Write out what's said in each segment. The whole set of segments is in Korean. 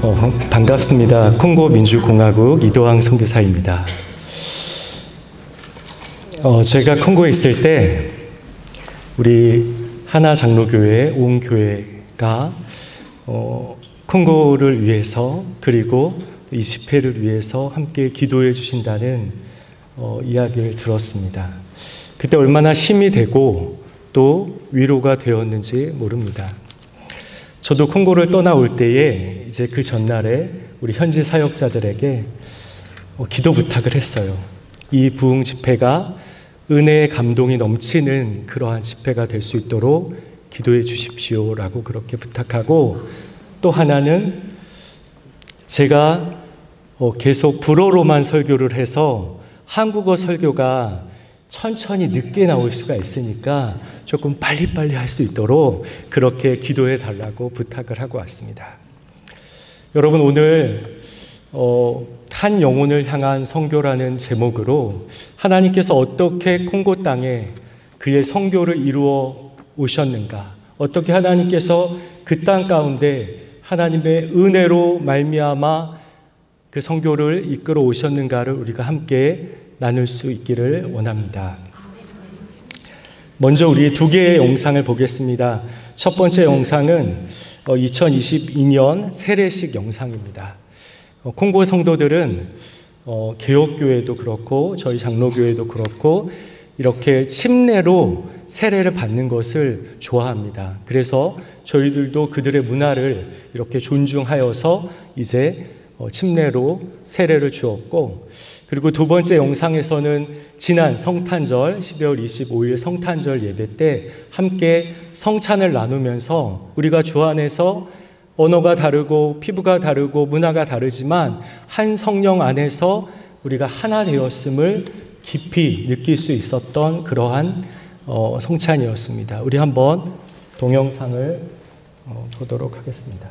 반갑습니다. 콩고 민주공화국 이도항 선교사입니다. 제가 콩고에 있을 때 우리 하나 장로교회 온 교회가 콩고를 위해서 그리고 이 집회를 위해서 함께 기도해 주신다는 이야기를 들었습니다. 그때 얼마나 힘이 되고 또 위로가 되었는지 모릅니다. 저도 콩고를 떠나올 때에 이제 그 전날에 우리 현지 사역자들에게 기도 부탁을 했어요. 이 부흥 집회가 은혜의 감동이 넘치는 그러한 집회가 될 수 있도록 기도해 주십시오라고 그렇게 부탁하고, 또 하나는 제가 계속 불어로만 설교를 해서 한국어 설교가 천천히 늦게 나올 수가 있으니까 조금 빨리빨리 할 수 있도록 그렇게 기도해 달라고 부탁을 하고 왔습니다. 여러분, 오늘 한 영혼을 향한 선교라는 제목으로 하나님께서 어떻게 콩고 땅에 그의 선교를 이루어 오셨는가, 어떻게 하나님께서 그 땅 가운데 하나님의 은혜로 말미암아 그 선교를 이끌어 오셨는가를 우리가 함께 나눌 수 있기를 원합니다. 먼저 우리 두 개의 영상을 보겠습니다. 첫 번째 영상은 2022년 세례식 영상입니다. 콩고 성도들은 개혁교회도 그렇고 저희 장로교회도 그렇고 이렇게 침례로 세례를 받는 것을 좋아합니다. 그래서 저희들도 그들의 문화를 이렇게 존중하여서 이제 침례로 세례를 주었고, 그리고 두 번째 영상에서는 지난 성탄절 12월 25일 성탄절 예배 때 함께 성찬을 나누면서 우리가 주 안에서 언어가 다르고 피부가 다르고 문화가 다르지만 한 성령 안에서 우리가 하나 되었음을 깊이 느낄 수 있었던 그러한 성찬이었습니다. 우리 한번 동영상을 보도록 하겠습니다.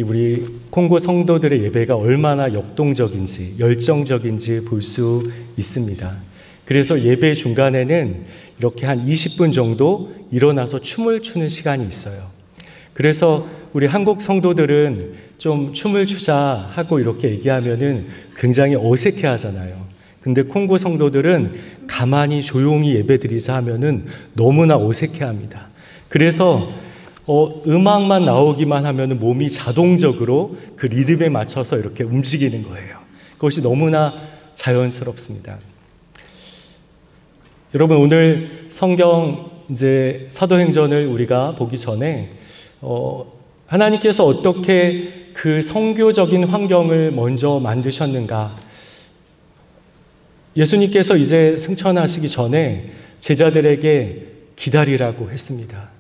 우리 콩고 성도들의 예배가 얼마나 역동적인지 열정적인지 볼 수 있습니다. 그래서 예배 중간에는 이렇게 한 20분 정도 일어나서 춤을 추는 시간이 있어요. 그래서 우리 한국 성도들은 좀 춤을 추자 하고 이렇게 얘기하면은 굉장히 어색해 하잖아요. 근데 콩고 성도들은 가만히 조용히 예배드리자 하면은 너무나 어색해 합니다. 그래서 음악만 나오기만 하면 몸이 자동적으로 그 리듬에 맞춰서 이렇게 움직이는 거예요. 그것이 너무나 자연스럽습니다. 여러분, 오늘 성경 이제 사도행전을 우리가 보기 전에 하나님께서 어떻게 그 선교적인 환경을 먼저 만드셨는가, 예수님께서 이제 승천하시기 전에 제자들에게 기다리라고 했습니다.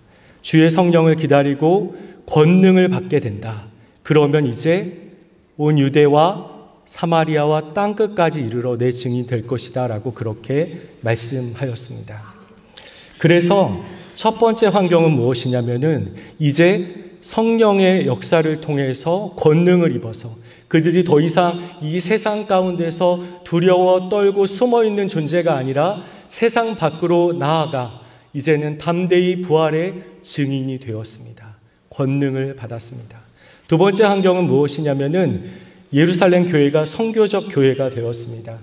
주의 성령을 기다리고 권능을 받게 된다. 그러면 이제 온 유대와 사마리아와 땅끝까지 이르러 내 증인이 될 것이다 라고 그렇게 말씀하였습니다. 그래서 첫 번째 환경은 무엇이냐면은 이제 성령의 역사를 통해서 권능을 입어서 그들이 더 이상 이 세상 가운데서 두려워 떨고 숨어있는 존재가 아니라 세상 밖으로 나아가 이제는 담대히 부활의 증인이 되었습니다. 권능을 받았습니다. 두 번째 환경은 무엇이냐면은 예루살렘 교회가 선교적 교회가 되었습니다.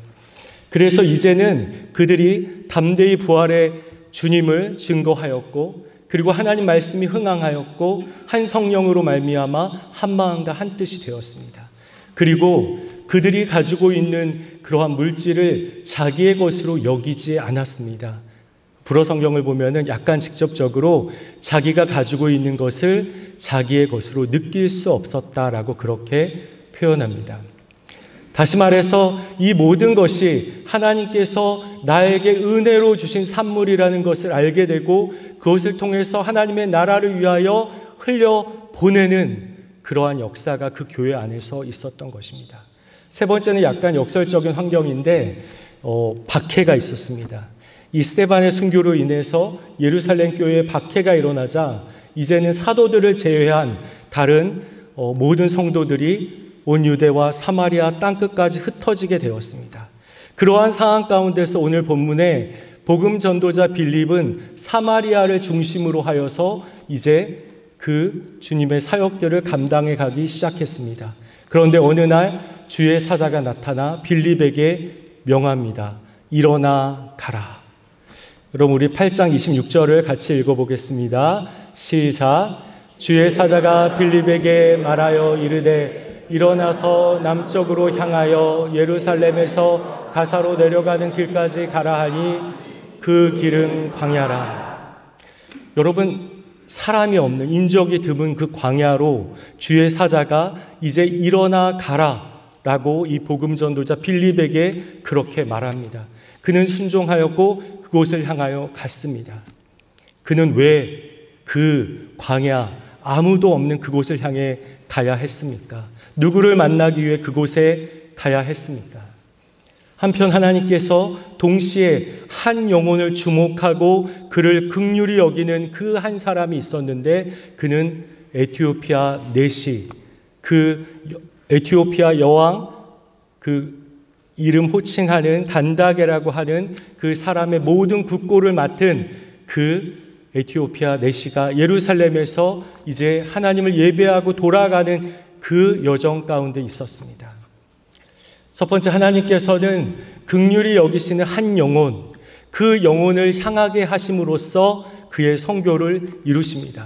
그래서 이제는 그들이 담대히 부활의 주님을 증거하였고, 그리고 하나님 말씀이 흥황하였고, 한 성령으로 말미암아 한 마음과 한 뜻이 되었습니다. 그리고 그들이 가지고 있는 그러한 물질을 자기의 것으로 여기지 않았습니다. 불어 성경을 보면은 약간 직접적으로 자기가 가지고 있는 것을 자기의 것으로 느낄 수 없었다라고 그렇게 표현합니다. 다시 말해서 이 모든 것이 하나님께서 나에게 은혜로 주신 산물이라는 것을 알게 되고, 그것을 통해서 하나님의 나라를 위하여 흘려보내는 그러한 역사가 그 교회 안에서 있었던 것입니다. 세 번째는 약간 역설적인 환경인데 박해가 있었습니다. 이 스데반의 순교로 인해서 예루살렘 교회에 박해가 일어나자 이제는 사도들을 제외한 다른 모든 성도들이 온 유대와 사마리아 땅끝까지 흩어지게 되었습니다. 그러한 상황 가운데서 오늘 본문에 복음 전도자 빌립은 사마리아를 중심으로 하여서 이제 그 주님의 사역들을 감당해 가기 시작했습니다. 그런데 어느 날 주의 사자가 나타나 빌립에게 명합니다. 일어나 가라. 그럼 우리 8장 26절을 같이 읽어보겠습니다. 시작. 주의 사자가 빌립에게 말하여 이르되 일어나서 남쪽으로 향하여 예루살렘에서 가사로 내려가는 길까지 가라 하니 그 길은 광야라. 여러분, 사람이 없는, 인적이 드문 그 광야로 주의 사자가 이제 일어나 가라 라고 이 복음 전도자 빌립에게 그렇게 말합니다. 그는 순종하였고 그곳을 향하여 갔습니다. 그는 왜 그 광야, 아무도 없는 그곳을 향해 가야 했습니까? 누구를 만나기 위해 그곳에 가야 했습니까? 한편 하나님께서 동시에 한 영혼을 주목하고 그를 긍휼히 여기는 그 한 사람이 있었는데, 그는 에티오피아 내시, 그 에티오피아 여왕, 그 이름 호칭하는 간다게라고 하는 그 사람의 모든 국고를 맡은 그 에티오피아 내시가 예루살렘에서 이제 하나님을 예배하고 돌아가는 그 여정 가운데 있었습니다. 첫 번째, 하나님께서는 긍휼히 여기시는 한 영혼, 그 영혼을 향하게 하심으로써 그의 선교를 이루십니다.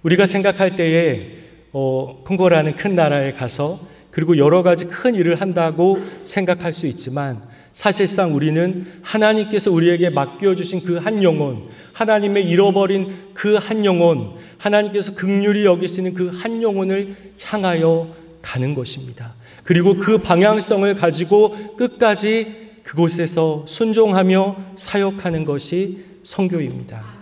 우리가 생각할 때에 콩고라는 큰 나라에 가서 그리고 여러 가지 큰 일을 한다고 생각할 수 있지만, 사실상 우리는 하나님께서 우리에게 맡겨주신 그 한 영혼, 하나님의 잃어버린 그 한 영혼, 하나님께서 긍휼히 여기시는 그 한 영혼을 향하여 가는 것입니다. 그리고 그 방향성을 가지고 끝까지 그곳에서 순종하며 사역하는 것이 선교입니다.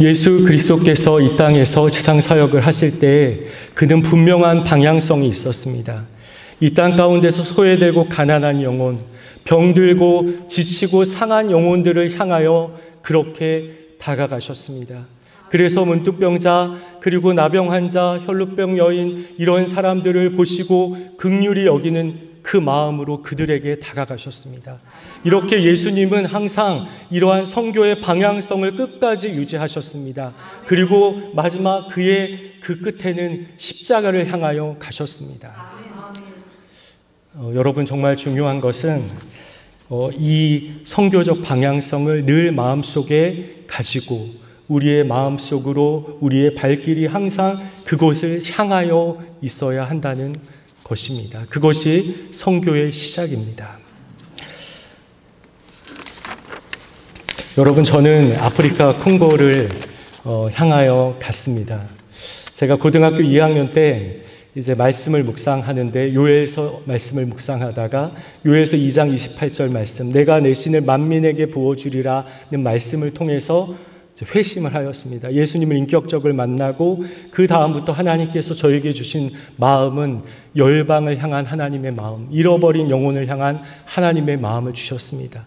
예수 그리스도께서 이 땅에서 지상 사역을 하실 때 그는 분명한 방향성이 있었습니다. 이 땅 가운데서 소외되고 가난한 영혼, 병들고 지치고 상한 영혼들을 향하여 그렇게 다가가셨습니다. 그래서 문득병자, 그리고 나병 환자, 혈루병 여인, 이런 사람들을 보시고 긍휼히 여기는 그 마음으로 그들에게 다가가셨습니다. 이렇게 예수님은 항상 이러한 선교의 방향성을 끝까지 유지하셨습니다. 그리고 마지막 그의 그 끝에는 십자가를 향하여 가셨습니다. 여러분, 정말 중요한 것은 이 선교적 방향성을 늘 마음속에 가지고 우리의 마음속으로 우리의 발길이 항상 그곳을 향하여 있어야 한다는 것입니다. 그것이 선교의 시작입니다. 여러분, 저는 아프리카 콩고를 향하여 갔습니다. 제가 고등학교 2학년 때 이제 말씀을 묵상하는데, 요엘서 말씀을 묵상하다가 요엘서 2장 28절 말씀, 내가 내 신을 만민에게 부어주리라는 말씀을 통해서 회심을 하였습니다. 예수님을 인격적으로 만나고 그 다음부터 하나님께서 저에게 주신 마음은 열방을 향한 하나님의 마음, 잃어버린 영혼을 향한 하나님의 마음을 주셨습니다.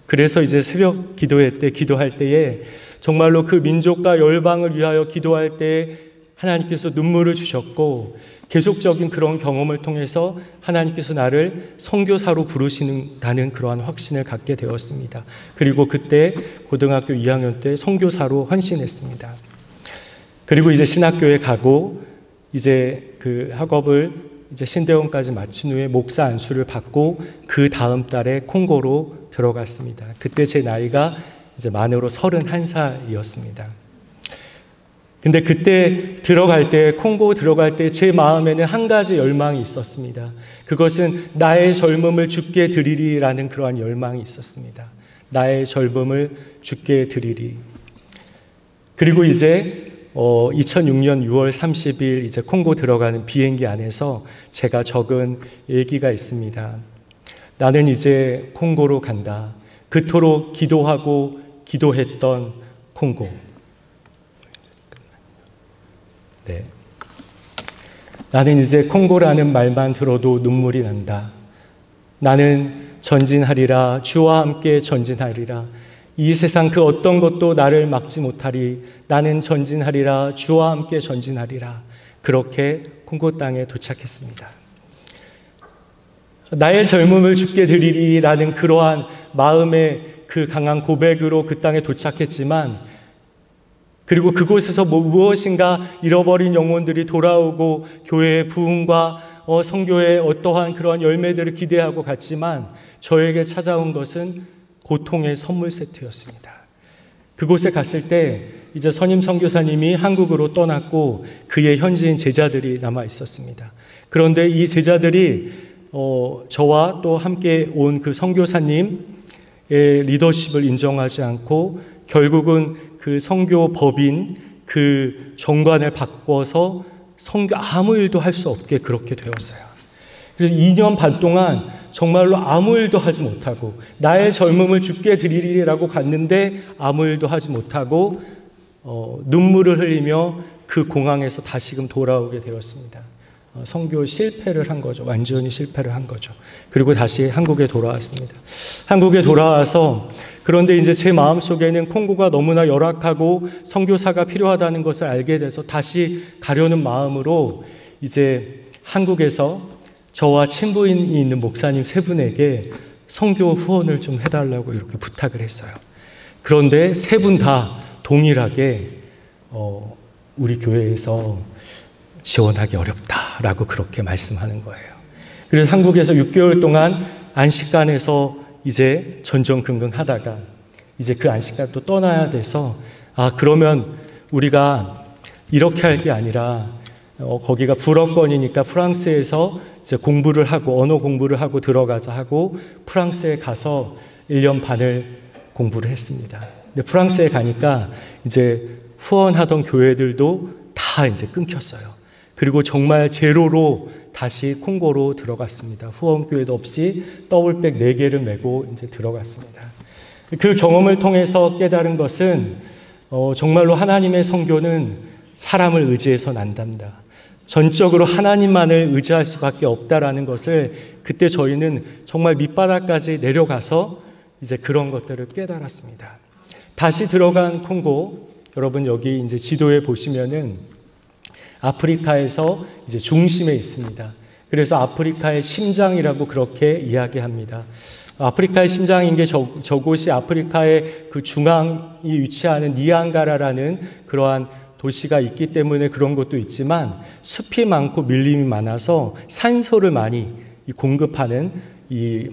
그래서 이제 새벽 기도할 때에 정말로 그 민족과 열방을 위하여 기도할 때 하나님께서 눈물을 주셨고 계속적인 그런 경험을 통해서 하나님께서 나를 선교사로 부르시는다는 그러한 확신을 갖게 되었습니다. 그리고 그때 고등학교 2학년 때 선교사로 헌신했습니다. 그리고 이제 신학교에 가고 이제 그 학업을 이제 신대원까지 마친 후에 목사 안수를 받고 그 다음 달에 콩고로 들어갔습니다. 그때 제 나이가 이제 만으로 31살이었습니다. 근데 그때 들어갈 때, 콩고 들어갈 때 제 마음에는 한 가지 열망이 있었습니다. 그것은 나의 젊음을 주께 드리리라는 그러한 열망이 있었습니다. 나의 젊음을 주께 드리리. 그리고 이제 2006년 6월 30일 이제 콩고 들어가는 비행기 안에서 제가 적은 일기가 있습니다. 나는 이제 콩고로 간다. 그토록 기도하고 기도했던 콩고. 네. 나는 이제 콩고라는 말만 들어도 눈물이 난다. 나는 전진하리라. 주와 함께 전진하리라. 이 세상 그 어떤 것도 나를 막지 못하리. 나는 전진하리라. 주와 함께 전진하리라. 그렇게 콩고 땅에 도착했습니다. 나의 젊음을 주께 드리리라는 그러한 마음의 그 강한 고백으로 그 땅에 도착했지만, 그리고 그곳에서 무엇인가 잃어버린 영혼들이 돌아오고 교회의 부흥과 선교의 어떠한 그러한 열매들을 기대하고 갔지만 저에게 찾아온 것은 고통의 선물 세트였습니다. 그곳에 갔을 때 이제 선임 선교사님이 한국으로 떠났고 그의 현지인 제자들이 남아 있었습니다. 그런데 이 제자들이 저와 또 함께 온 그 선교사님의 리더십을 인정하지 않고 결국은 그 선교 법인 그 정관을 바꿔서 선교 아무 일도 할 수 없게 그렇게 되었어요. 그래서 2년 반 동안 정말로 아무 일도 하지 못하고 나의 젊음을 주께 드리리라고 갔는데 아무 일도 하지 못하고 눈물을 흘리며 그 공항에서 다시금 돌아오게 되었습니다. 선교 실패를 한 거죠. 완전히 실패를 한 거죠. 그리고 다시 한국에 돌아왔습니다. 한국에 돌아와서 그런데 이제 제 마음속에는 콩고가 너무나 열악하고 선교사가 필요하다는 것을 알게 돼서 다시 가려는 마음으로 이제 한국에서 저와 친부인이 있는 목사님 세 분에게 선교 후원을 좀 해달라고 이렇게 부탁을 했어요. 그런데 세 분 다 동일하게 우리 교회에서 지원하기 어렵다라고 그렇게 말씀하는 거예요. 그래서 한국에서 6개월 동안 안식관에서 이제 전전긍긍하다가 이제 그 안식관 또 떠나야 돼서 그러면 우리가 이렇게 할 게 아니라 거기가 불어권이니까 프랑스에서 이제 공부를 하고 언어 공부를 하고 들어가자 하고 프랑스에 가서 1년 반을 공부를 했습니다. 근데 프랑스에 가니까 이제 후원하던 교회들도 다 이제 끊겼어요. 그리고 정말 제로로 다시 콩고로 들어갔습니다. 후원교회도 없이 더블백 4개를 메고 이제 들어갔습니다. 그 경험을 통해서 깨달은 것은 정말로 하나님의 선교는 사람을 의지해서 난단다. 전적으로 하나님만을 의지할 수밖에 없다라는 것을 그때 저희는 정말 밑바닥까지 내려가서 이제 그런 것들을 깨달았습니다. 다시 들어간 콩고, 여러분 여기 이제 지도에 보시면은 아프리카에서 이제 중심에 있습니다. 그래서 아프리카의 심장이라고 그렇게 이야기합니다. 아프리카의 심장인 게 저곳이 아프리카의 그 중앙이 위치하는 니안가라라는 그러한 도시가 있기 때문에 그런 것도 있지만 숲이 많고 밀림이 많아서 산소를 많이 공급하는 이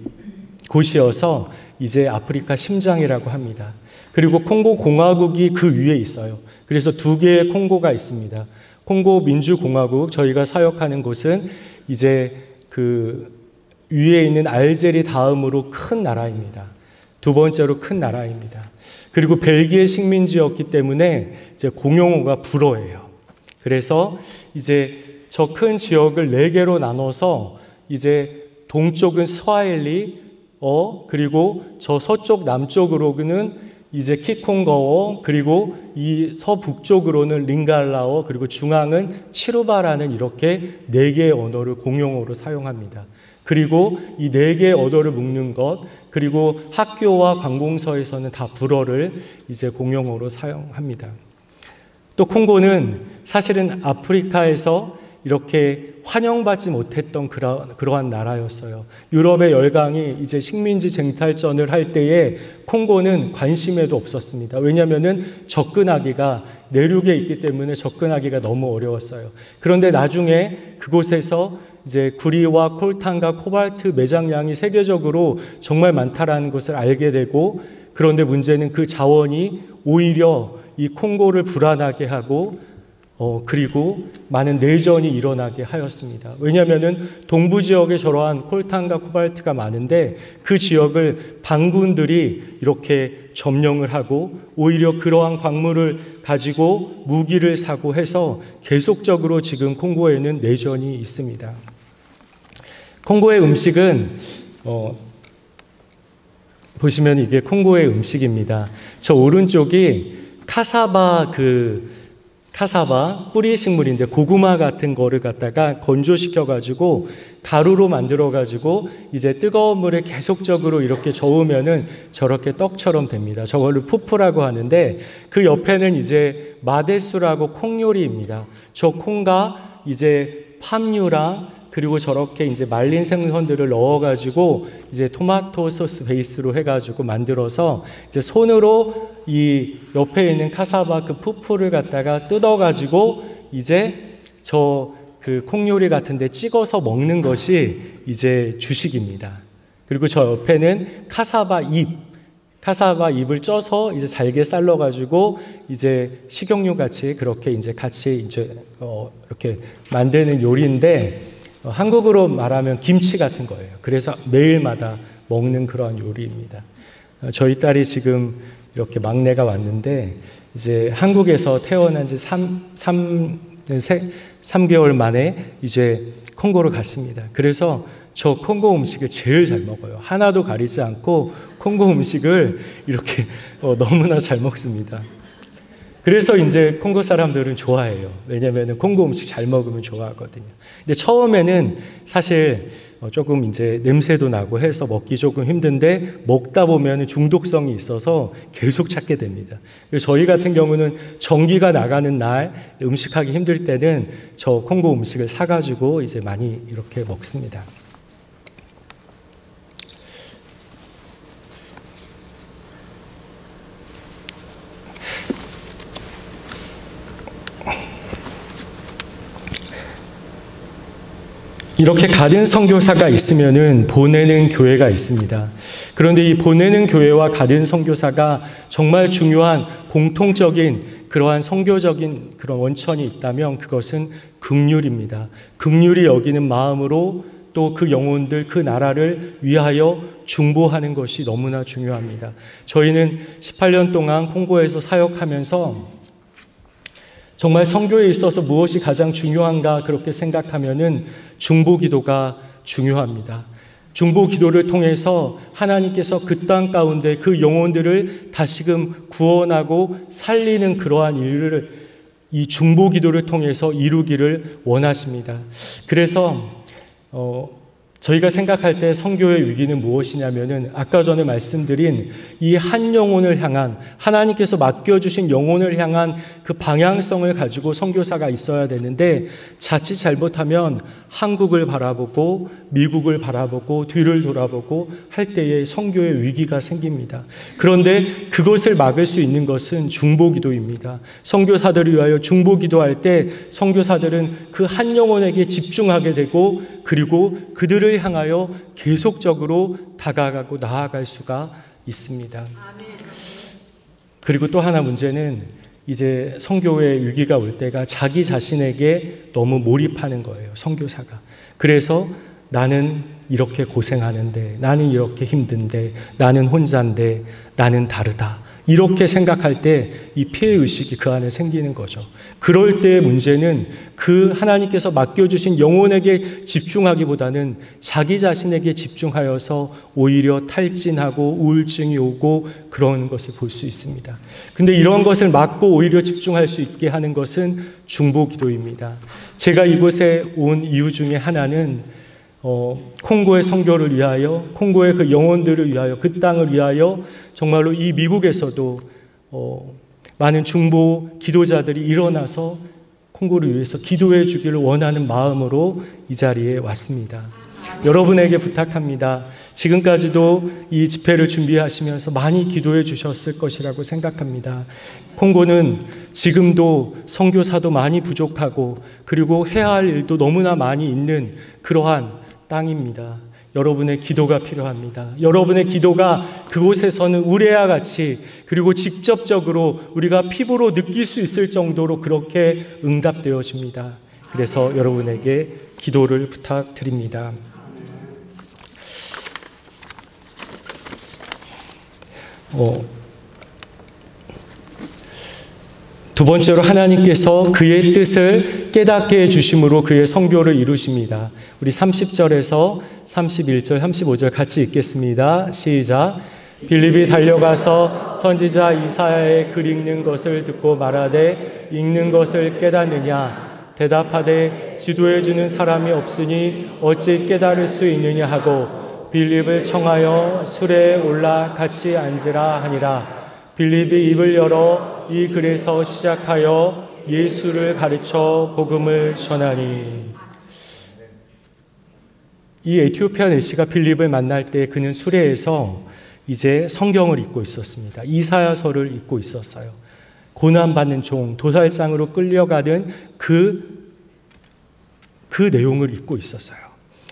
곳이어서 이제 아프리카 심장이라고 합니다. 그리고 콩고 공화국이 그 위에 있어요. 그래서 2개의 콩고가 있습니다. 콩고 민주공화국, 저희가 사역하는 곳은 이제 그 위에 있는 알제리 다음으로 큰 나라입니다. 2번째로 큰 나라입니다. 그리고 벨기에 식민지였기 때문에 이제 공용어가 불어예요. 그래서 이제 저 큰 지역을 4개로 나눠서 이제 동쪽은 스와힐리어, 그리고 저 서쪽 남쪽으로는 이제 키콩거어, 그리고 이 서북쪽으로는 링갈라어, 그리고 중앙은 치루바라는 이렇게 4개의 언어를 공용어로 사용합니다. 그리고 이 4개의 언어를 묶는 것, 그리고 학교와 관공서에서는 다 불어를 이제 공용어로 사용합니다. 또 콩고는 사실은 아프리카에서 이렇게 환영받지 못했던 그러한 나라였어요. 유럽의 열강이 이제 식민지 쟁탈전을 할 때에 콩고는 관심에도 없었습니다. 왜냐하면은 접근하기가 내륙에 있기 때문에 접근하기가 너무 어려웠어요. 그런데 나중에 그곳에서 이제 구리와 콜탄과 코발트 매장량이 세계적으로 정말 많다라는 것을 알게 되고, 그런데 문제는 그 자원이 오히려 이 콩고를 불안하게 하고 그리고 많은 내전이 일어나게 하였습니다. 왜냐하면은 동부 지역에 저러한 콜탄과 코발트가 많은데 그 지역을 반군들이 이렇게 점령을 하고 오히려 그러한 광물을 가지고 무기를 사고 해서 계속적으로 지금 콩고에는 내전이 있습니다. 콩고의 음식은 보시면 이게 콩고의 음식입니다. 저 오른쪽이 카사바 뿌리 식물인데 고구마 같은 거를 갖다가 건조시켜 가지고 가루로 만들어 가지고 이제 뜨거운 물에 계속적으로 이렇게 저으면은 저렇게 떡처럼 됩니다. 저걸로 푸푸라고 하는데 그 옆에는 이제 마데수라고 콩 요리입니다. 저 콩과 이제 팜유랑 그리고 저렇게 이제 말린 생선들을 넣어가지고 이제 토마토 소스 베이스로 해가지고 만들어서 이제 손으로 이 옆에 있는 카사바 그 푸푸를 갖다가 뜯어가지고 이제 저 그 콩요리 같은데 찍어서 먹는 것이 이제 주식입니다. 그리고 저 옆에는 카사바 잎을 쪄서 이제 잘게 썰어가지고 이제 식용유 같이 그렇게 이제 같이 이제 이렇게 만드는 요리인데. 한국으로 말하면 김치 같은 거예요. 그래서 매일마다 먹는 그런 요리입니다. 저희 딸이 지금 이렇게 막내가 왔는데 이제 한국에서 태어난 지 3개월 만에 이제 콩고를 갔습니다. 그래서 저 콩고 음식을 제일 잘 먹어요. 하나도 가리지 않고 콩고 음식을 이렇게 너무나 잘 먹습니다. 그래서 이제 콩고 사람들은 좋아해요. 왜냐하면 콩고 음식 잘 먹으면 좋아하거든요. 근데 처음에는 사실 조금 이제 냄새도 나고 해서 먹기 조금 힘든데 먹다 보면 중독성이 있어서 계속 찾게 됩니다. 그래서 저희 같은 경우는 전기가 나가는 날 음식하기 힘들 때는 저 콩고 음식을 사가지고 이제 많이 이렇게 먹습니다. 이렇게 가든 선교사가 있으면은 보내는 교회가 있습니다. 그런데 이 보내는 교회와 가든 선교사가 정말 중요한 공통적인 그러한 선교적인 그런 원천이 있다면 그것은 긍휼입니다. 긍휼이 여기는 마음으로 또 그 영혼들, 그 나라를 위하여 중보하는 것이 너무나 중요합니다. 저희는 18년 동안 콩고에서 사역하면서 정말 선교에 있어서 무엇이 가장 중요한가 그렇게 생각하면은 중보 기도가 중요합니다. 중보 기도를 통해서 하나님께서 그 땅 가운데 그 영혼들을 다시금 구원하고 살리는 그러한 일을 이 중보 기도를 통해서 이루기를 원하십니다. 그래서 저희가 생각할 때 선교의 위기는 무엇이냐면은 아까 전에 말씀드린 이 한 영혼을 향한 하나님께서 맡겨주신 영혼을 향한 그 방향성을 가지고 선교사가 있어야 되는데 자칫 잘못하면 한국을 바라보고 미국을 바라보고 뒤를 돌아보고 할 때에 선교의 위기가 생깁니다. 그런데 그것을 막을 수 있는 것은 중보기도입니다. 선교사들을 위하여 중보기도할 때 선교사들은 그 한 영혼에게 집중하게 되고 그리고 그들을 향하여 계속적으로 다가가고 나아갈 수가 있습니다. 그리고 또 하나 문제는 이제 선교의 위기가 올 때가 자기 자신에게 너무 몰입하는 거예요. 선교사가. 그래서 나는 이렇게 고생하는데, 나는 이렇게 힘든데, 나는 혼자인데, 나는 다르다. 이렇게 생각할 때 이 피해의식이 그 안에 생기는 거죠. 그럴 때의 문제는 그 하나님께서 맡겨주신 영혼에게 집중하기보다는 자기 자신에게 집중하여서 오히려 탈진하고 우울증이 오고 그런 것을 볼 수 있습니다. 근데 이런 것을 막고 오히려 집중할 수 있게 하는 것은 중보기도입니다. 제가 이곳에 온 이유 중에 하나는 콩고의 선교를 위하여, 콩고의 그 영혼들을 위하여, 그 땅을 위하여 정말로 이 미국에서도 많은 중보 기도자들이 일어나서 콩고를 위해서 기도해 주기를 원하는 마음으로 이 자리에 왔습니다. 여러분에게 부탁합니다. 지금까지도 이 집회를 준비하시면서 많이 기도해 주셨을 것이라고 생각합니다. 콩고는 지금도 선교사도 많이 부족하고 그리고 해야 할 일도 너무나 많이 있는 그러한 땅입니다. 여러분의 기도가 필요합니다. 여러분의 기도가 그곳에서는 우레와 같이 그리고 직접적으로 우리가 피부로 느낄 수 있을 정도로 그렇게 응답되어집니다. 그래서 여러분에게 기도를 부탁드립니다. 두 번째로 하나님께서 그의 뜻을 깨닫게 해주심으로 그의 선교를 이루십니다. 우리 30절에서 31절, 35절 같이 읽겠습니다. 시작. 빌립이 달려가서 선지자 이사야의 글 읽는 것을 듣고 말하되 읽는 것을 깨닫느냐? 대답하되 지도해 주는 사람이 없으니 어찌 깨달을 수 있느냐 하고 빌립을 청하여 수레에 올라 같이 앉으라 하니라. 빌립이 입을 열어 이 글에서 시작하여 예수를 가르쳐 복음을 전하니. 이 에티오피아 내시가 빌립을 만날 때 그는 수레에서 이제 성경을 읽고 있었습니다. 이사야서를 읽고 있었어요. 고난받는 종, 도살장으로 끌려가는 그 내용을 읽고 있었어요.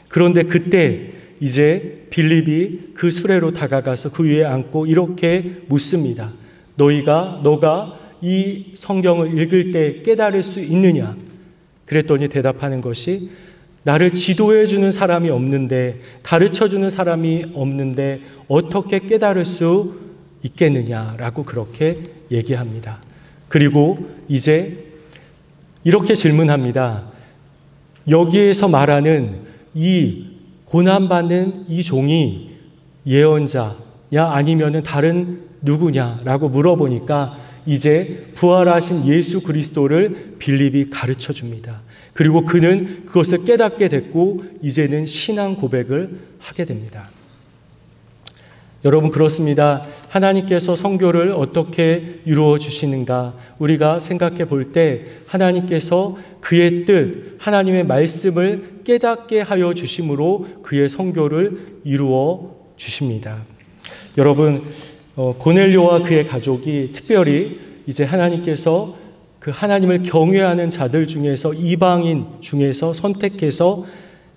그런데 그때 이제 빌립이 그 수레로 다가가서 그 위에 앉고 이렇게 묻습니다. 너가 이 성경을 읽을 때 깨달을 수 있느냐? 그랬더니 대답하는 것이 나를 지도해 주는 사람이 없는데 가르쳐 주는 사람이 없는데 어떻게 깨달을 수 있겠느냐라고 그렇게 얘기합니다. 그리고 이제 이렇게 질문합니다. 여기에서 말하는 이 고난받는 이 종이 예언자냐 아니면은 다른 누구냐라고 물어보니까 이제 부활하신 예수 그리스도를 빌립이 가르쳐 줍니다. 그리고 그는 그것을 깨닫게 됐고 이제는 신앙 고백을 하게 됩니다. 여러분 그렇습니다. 하나님께서 선교를 어떻게 이루어 주시는가 우리가 생각해 볼 때 하나님께서 그의 뜻, 하나님의 말씀을 깨닫게 하여 주심으로 그의 선교를 이루어 주십니다. 여러분 고넬료와 그의 가족이 특별히 이제 하나님께서 그 하나님을 경외하는 자들 중에서 이방인 중에서 선택해서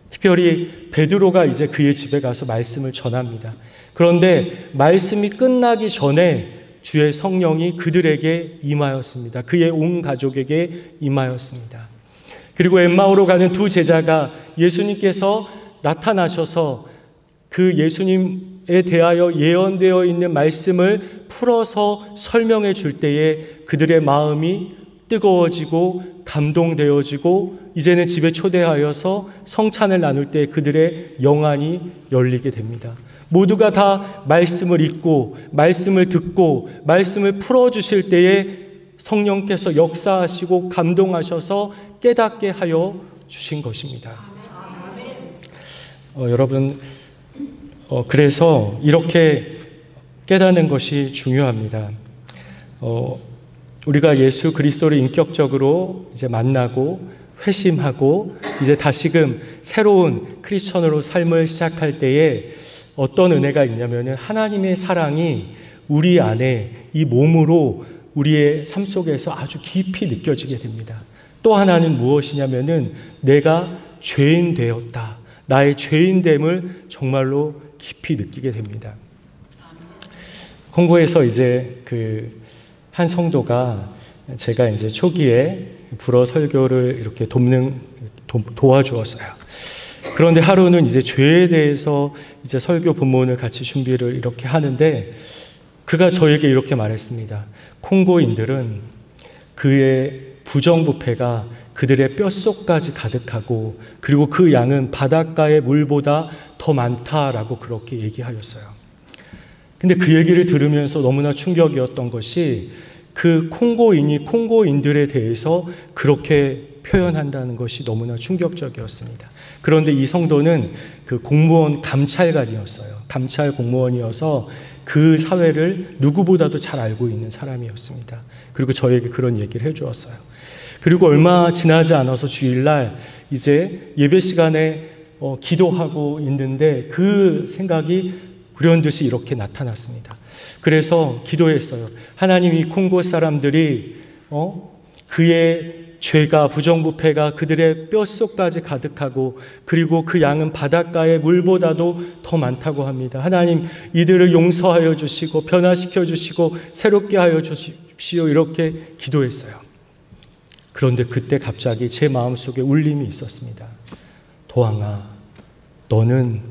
특별히 베드로가 이제 그의 집에 가서 말씀을 전합니다. 그런데 말씀이 끝나기 전에 주의 성령이 그들에게 임하였습니다. 그의 온 가족에게 임하였습니다. 그리고 엠마오로 가는 두 제자가 예수님께서 나타나셔서 그 예수님에 대하여 예언되어 있는 말씀을 풀어서 설명해 줄 때에 그들의 마음이 뜨거워지고 감동되어지고 이제는 집에 초대하여서 성찬을 나눌 때 그들의 영안이 열리게 됩니다. 모두가 다 말씀을 읽고 말씀을 듣고 말씀을 풀어주실 때에 성령께서 역사하시고 감동하셔서 깨닫게 하여 주신 것입니다. 여러분 그래서 이렇게 깨닫는 것이 중요합니다. 우리가 예수 그리스도를 인격적으로 이제 만나고 회심하고 이제 다시금 새로운 크리스천으로 삶을 시작할 때에 어떤 은혜가 있냐면은 하나님의 사랑이 우리 안에 이 몸으로 우리의 삶 속에서 아주 깊이 느껴지게 됩니다. 또 하나는 무엇이냐면은 내가 죄인 되었다. 나의 죄인됨을 정말로 깊이 느끼게 됩니다. 콩고에서 이제 한 성도가 제가 이제 초기에 불어 설교를 이렇게 도와주었어요. 그런데 하루는 이제 죄에 대해서 이제 설교 본문을 같이 준비를 이렇게 하는데 그가 저에게 이렇게 말했습니다. 콩고인들은 그의 부정부패가 그들의 뼛속까지 가득하고 그리고 그 양은 바닷가의 물보다 더 많다라고 그렇게 얘기하였어요. 근데 그 얘기를 들으면서 너무나 충격이었던 것이 그 콩고인이 콩고인들에 대해서 그렇게 표현한다는 것이 너무나 충격적이었습니다. 그런데 이 성도는 그 공무원 감찰관이었어요. 감찰 공무원이어서 그 사회를 누구보다도 잘 알고 있는 사람이었습니다. 그리고 저에게 그런 얘기를 해주었어요. 그리고 얼마 지나지 않아서 주일날 이제 예배 시간에 기도하고 있는데 그 생각이 불현듯이 이렇게 나타났습니다. 그래서 기도했어요. 하나님, 이 콩고 사람들이 그의 죄가, 부정부패가 그들의 뼛속까지 가득하고, 그리고 그 양은 바닷가의 물보다도 더 많다고 합니다. 하나님, 이들을 용서하여 주시고 변화시켜 주시고 새롭게 하여 주십시오. 이렇게 기도했어요. 그런데 그때 갑자기 제 마음속에 울림이 있었습니다. 도항아, 너는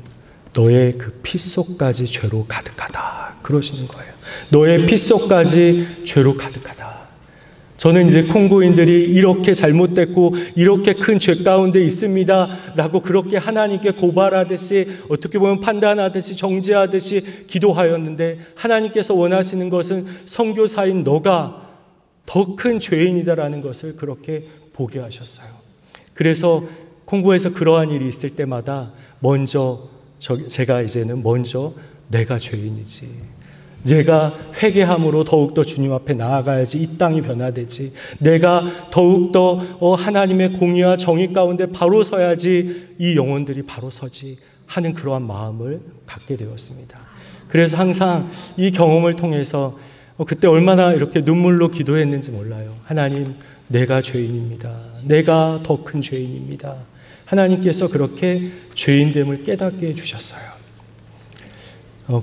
너의 그 핏속까지 죄로 가득하다. 그러시는 거예요. 너의 핏속까지 죄로 가득하다. 저는 이제 콩고인들이 이렇게 잘못됐고 이렇게 큰 죄 가운데 있습니다 라고 그렇게 하나님께 고발하듯이, 어떻게 보면 판단하듯이, 정죄하듯이 기도하였는데, 하나님께서 원하시는 것은 선교사인 너가 더 큰 죄인이다라는 것을 그렇게 보게 하셨어요. 그래서 콩고에서 그러한 일이 있을 때마다 제가 이제는 먼저 내가 죄인이지, 내가 회개함으로 더욱더 주님 앞에 나아가야지 이 땅이 변화되지, 내가 더욱더 하나님의 공의와 정의 가운데 바로 서야지 이 영혼들이 바로 서지 하는 그러한 마음을 갖게 되었습니다. 그래서 항상 이 경험을 통해서 그때 얼마나 이렇게 눈물로 기도했는지 몰라요. 하나님, 내가 죄인입니다. 내가 더 큰 죄인입니다. 하나님께서 그렇게 죄인됨을 깨닫게 해주셨어요.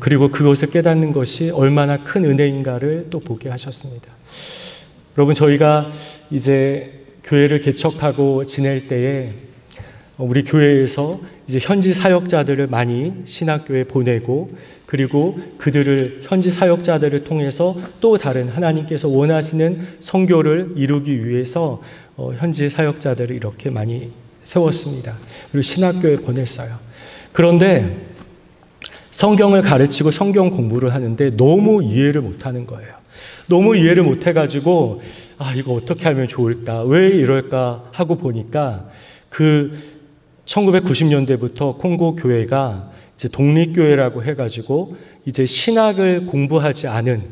그리고 그것을 깨닫는 것이 얼마나 큰 은혜인가를 또 보게 하셨습니다. 여러분, 저희가 이제 교회를 개척하고 지낼 때에 우리 교회에서 이제 현지 사역자들을 많이 신학교에 보내고, 그리고 그들을, 현지 사역자들을 통해서 또 다른 하나님께서 원하시는 선교를 이루기 위해서 현지 사역자들을 이렇게 많이 세웠습니다. 그리고 신학교에 보냈어요. 그런데 성경을 가르치고 성경 공부를 하는데 너무 이해를 못하는 거예요. 너무 이해를 못해가지고 이거 어떻게 하면 좋을까? 왜 이럴까? 하고 보니까 그 1990년대부터 콩고 교회가 이제 독립교회라고 해가지고 이제 신학을 공부하지 않은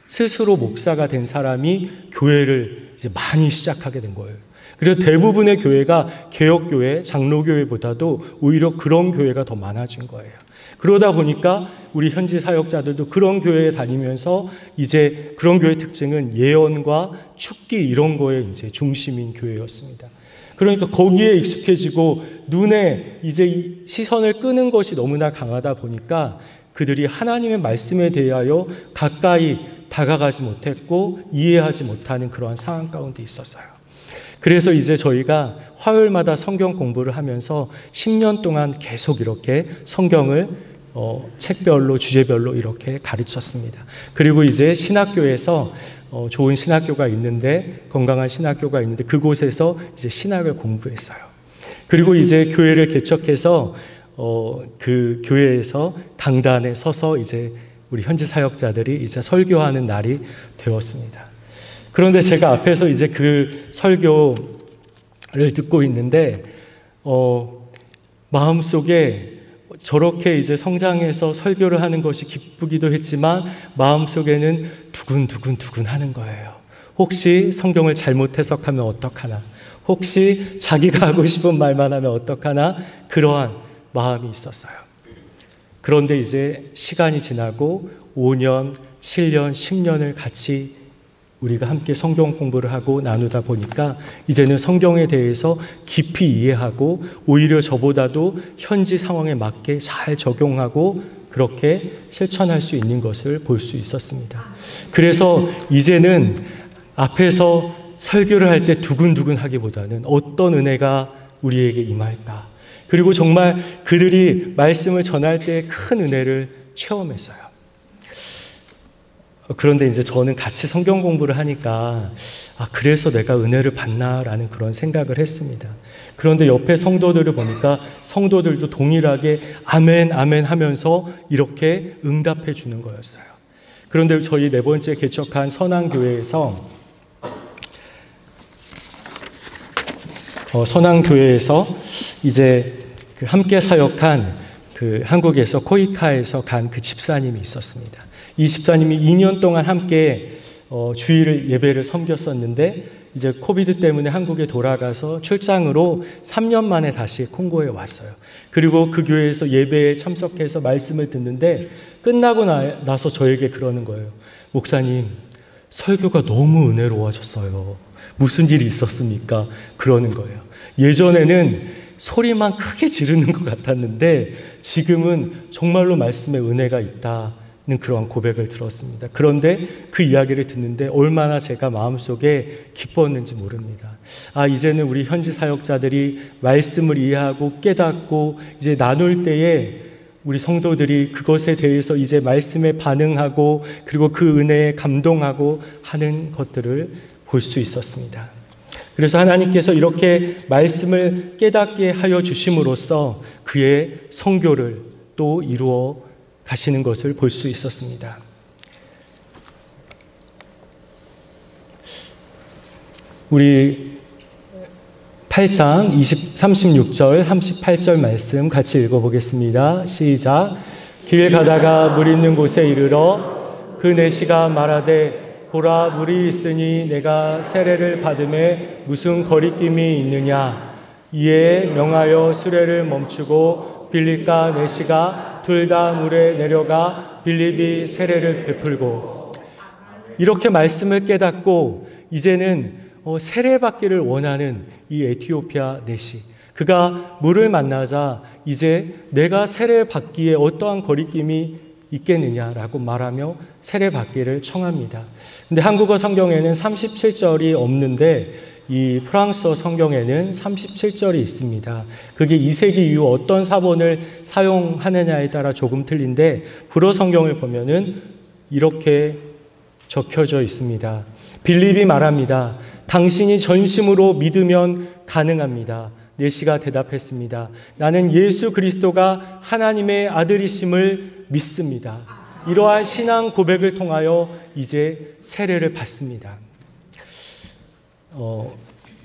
스스로 목사가 된 사람이 교회를 이제 많이 시작하게 된 거예요. 그래서 대부분의 교회가 개혁교회, 장로교회보다도 오히려 그런 교회가 더 많아진 거예요. 그러다 보니까 우리 현지 사역자들도 그런 교회에 다니면서 이제 그런 교회 특징은 예언과 축기 이런 거에 이제 중심인 교회였습니다. 그러니까 거기에 익숙해지고 눈에 이제 시선을 끄는 것이 너무나 강하다 보니까 그들이 하나님의 말씀에 대하여 가까이 다가가지 못했고 이해하지 못하는 그러한 상황 가운데 있었어요. 그래서 이제 저희가 화요일마다 성경 공부를 하면서 10년 동안 계속 이렇게 성경을 책별로, 주제별로 이렇게 가르쳤습니다. 그리고 이제 신학교에서 좋은 신학교가 있는데, 건강한 신학교가 있는데 그곳에서 이제 신학을 공부했어요. 그리고 이제 교회를 개척해서 그 교회에서 강단에 서서 이제 우리 현지 사역자들이 이제 설교하는 날이 되었습니다. 그런데 제가 앞에서 이제 그 설교를 듣고 있는데 마음속에 저렇게 이제 성장해서 설교를 하는 것이 기쁘기도 했지만 마음속에는 두근두근 하는 거예요. 혹시 성경을 잘못 해석하면 어떡하나? 혹시 자기가 하고 싶은 말만 하면 어떡하나? 그러한 마음이 있었어요. 그런데 이제 시간이 지나고 5년, 7년, 10년을 같이 우리가 함께 성경 공부를 하고 나누다 보니까 이제는 성경에 대해서 깊이 이해하고 오히려 저보다도 현지 상황에 맞게 잘 적용하고 그렇게 실천할 수 있는 것을 볼 수 있었습니다. 그래서 이제는 앞에서 설교를 할 때 두근두근 하기보다는 어떤 은혜가 우리에게 임할까? 그리고 정말 그들이 말씀을 전할 때 큰 은혜를 체험했어요. 그런데 이제 저는 같이 성경 공부를 하니까 그래서 내가 은혜를 받나라는 그런 생각을 했습니다. 그런데 옆에 성도들을 보니까 성도들도 동일하게 아멘 아멘 하면서 이렇게 응답해 주는 거였어요. 그런데 저희 네 번째 개척한 선앙교회에서 이제 그 함께 사역한 그 한국에서 코이카에서 간 그 집사님이 있었습니다. 이 집사님이 2년 동안 함께 주일 예배를 섬겼었는데 이제 코비드 때문에 한국에 돌아가서 출장으로 3년 만에 다시 콩고에 왔어요. 그리고 그 교회에서 예배에 참석해서 말씀을 듣는데 끝나고 나서 저에게 그러는 거예요. 목사님, 설교가 너무 은혜로워졌어요. 무슨 일이 있었습니까? 그러는 거예요. 예전에는 소리만 크게 지르는 것 같았는데 지금은 정말로 말씀에 은혜가 있다는 그런 고백을 들었습니다. 그런데 그 이야기를 듣는데 얼마나 제가 마음속에 기뻤는지 모릅니다. 이제는 우리 현지 사역자들이 말씀을 이해하고 깨닫고 이제 나눌 때에 우리 성도들이 그것에 대해서 이제 말씀에 반응하고 그리고 그 은혜에 감동하고 하는 것들을 볼 수 있었습니다. 그래서 하나님께서 이렇게 말씀을 깨닫게 하여 주심으로써 그의 선교를 또 이루어 가시는 것을 볼 수 있었습니다. 우리 8장 36절, 38절 말씀 같이 읽어보겠습니다. 시작. 길 가다가 물 있는 곳에 이르러 그 내시가 말하되 보라 물이 있으니 내가 세례를 받음에 무슨 거리낌이 있느냐. 이에 명하여 수레를 멈추고 빌립과 내시가 둘 다 물에 내려가 빌립이 세례를 베풀고. 이렇게 말씀을 깨닫고 이제는 세례받기를 원하는 이 에티오피아 내시, 그가 물을 만나자 이제 내가 세례받기에 어떠한 거리낌이 있겠느냐라고 말하며 세례받기를 청합니다. 근데 한국어 성경에는 37절이 없는데 이 프랑스어 성경에는 37절이 있습니다. 그게 2세기 이후 어떤 사본을 사용하느냐에 따라 조금 틀린데 불어 성경을 보면은 이렇게 적혀져 있습니다. 빌립이 말합니다. 당신이 전심으로 믿으면 가능합니다. 내시가 대답했습니다. 나는 예수 그리스도가 하나님의 아들이심을 믿습니다. 이러한 신앙 고백을 통하여 이제 세례를 받습니다.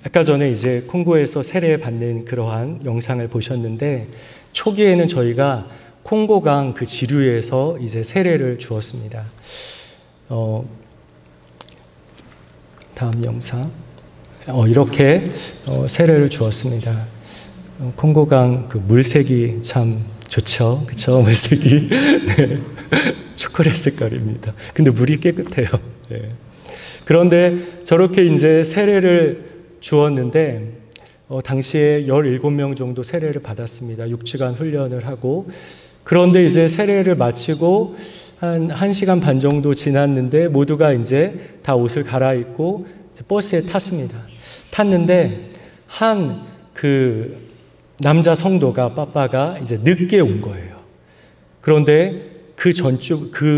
아까 전에 이제 콩고에서 세례 받는 그러한 영상을 보셨는데 초기에는 저희가 콩고강 그 지류에서 이제 세례를 주었습니다. 다음 영상. 이렇게 세례를 주었습니다. 콩고강 그 물색이 참 좋죠. 그쵸? 물색이. 네. 초콜릿 색깔입니다. 근데 물이 깨끗해요. 네. 그런데 저렇게 이제 세례를 주었는데, 당시에 17명 정도 세례를 받았습니다. 6주간 훈련을 하고. 그런데 이제 세례를 마치고 한 1시간 반 정도 지났는데 모두가 이제 다 옷을 갈아입고 버스에 탔습니다. 탔는데 한 그 남자 성도가 빠빠가 이제 늦게 온 거예요. 그런데 그